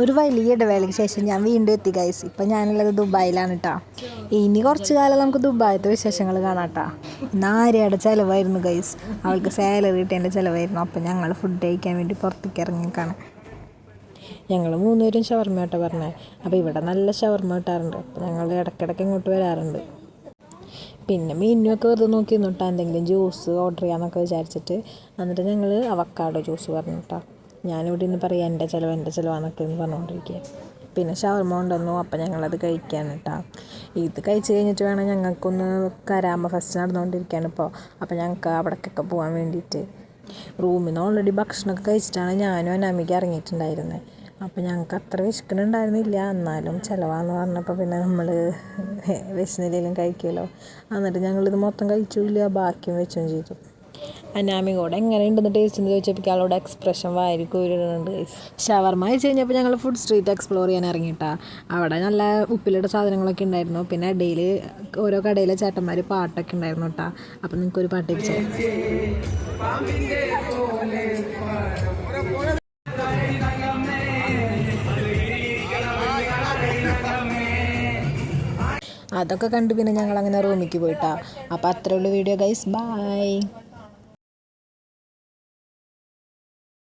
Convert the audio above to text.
ഒരു വലിയ ഇടവേളയ്ക്ക് ശേഷം ഞാൻ വീണ്ടും എത്തി ഗൈസ്. ഇപ്പം ഞാനുള്ളത് ദുബായിലാണ് കേട്ടോ. ഇനി കുറച്ച് കാലം നമുക്ക് ദുബായത്തെ വിശേഷങ്ങൾ കാണാം കേട്ടോ. ഇന്ന് ആര്യയുടെ ചിലവായിരുന്നു ഗൈസ്. അവൾക്ക് സാലറി കിട്ടേണ്ട ചിലവായിരുന്നു. അപ്പം ഞങ്ങൾ ഫുഡ് കഴിക്കാൻ വേണ്ടി പുറത്തേക്ക് ഇറങ്ങിക്കാണ്. ഞങ്ങൾ 3 പേരും ഷവർമ്മ കേട്ടോ പറഞ്ഞത്. അപ്പോൾ ഇവിടെ നല്ല ഷവർമ്മ കിട്ടാറുണ്ട്. അപ്പോൾ ഞങ്ങൾ ഇടയ്ക്കിടയ്ക്ക് ഇങ്ങോട്ട് വരാറുണ്ട്. പിന്നെ മീനുമൊക്കെ വെറുതെ നോക്കി നിന്നിട്ടാ എന്തെങ്കിലും ജ്യൂസ് ഓർഡർ ചെയ്യാമെന്നൊക്കെ വിചാരിച്ചിട്ട്. എന്നിട്ട് ഞങ്ങൾ അവക്കാഡോ ജ്യൂസ് പറഞ്ഞു കേട്ടോ. ഞാനിവിടെ നിന്ന് പറയാം എൻ്റെ ചിലവാന്നൊക്കെ എന്ന് പറഞ്ഞുകൊണ്ടിരിക്കുക. പിന്നെ ഷവർമ്മ കൊണ്ടുവന്നു. അപ്പം ഞങ്ങളത് കഴിക്കാൻ കേട്ടോ. ഇത് കഴിച്ച് കഴിഞ്ഞിട്ട് വേണം ഞങ്ങൾക്കൊന്ന് കരാമ ഫെസ്റ്റ് നടന്നുകൊണ്ടിരിക്കുകയാണ് ഇപ്പോൾ. അപ്പോൾ ഞങ്ങൾക്ക് അവിടേക്കൊക്കെ പോകാൻ വേണ്ടിയിട്ട് റൂമിൽ നിന്ന് ഓൾറെഡി ഭക്ഷണമൊക്കെ കഴിച്ചിട്ടാണ് ഞാനും അനാമിക ഇറങ്ങിയിട്ടുണ്ടായിരുന്നത്. അപ്പോൾ ഞങ്ങൾക്ക് അത്ര വിശക്കുന്നുണ്ടായിരുന്നില്ല. എന്നാലും ചിലവാന്ന് പറഞ്ഞപ്പോൾ പിന്നെ നമ്മൾ വിശന്നില്ലെങ്കിലും കഴിക്കുമല്ലോ. എന്നിട്ട് ഞങ്ങളിത് മൊത്തം കഴിച്ചില്ല, ബാക്കിയും വെച്ചും ചെയ്തു. അനാമികോട് എങ്ങനെയുണ്ടെന്ന് ടേസ്റ്റ് എന്ന് ചോദിച്ചപ്പോൾ അവളോട് എക്സ്പ്രഷൻ വായിരിക്കും ഇടുന്നുണ്ട്. ഷവർമ്മ കഴിച്ച് കഴിഞ്ഞപ്പോൾ ഞങ്ങൾ ഫുഡ് സ്ട്രീറ്റ് എക്സ്പ്ലോർ ചെയ്യാൻ ഇറങ്ങിയിട്ടാ. അവിടെ നല്ല ഉപ്പിലിട്ട സാധനങ്ങളൊക്കെ ഉണ്ടായിരുന്നു. പിന്നെ ഇടയിൽ ഓരോ കടയിലെ ചേട്ടന്മാർ പാട്ടൊക്കെ ഉണ്ടായിരുന്നു കേട്ടോ. അപ്പം നിങ്ങൾക്കൊരു പാട്ട് വെച്ചു. അതൊക്കെ കണ്ട് പിന്നെ ഞങ്ങളങ്ങനെ റൂമിലേക്ക് പോയിട്ടാ. അപ്പോൾ അത്രേ ഉള്ളൂ വീഡിയോ ഗൈസ്. ബൈ.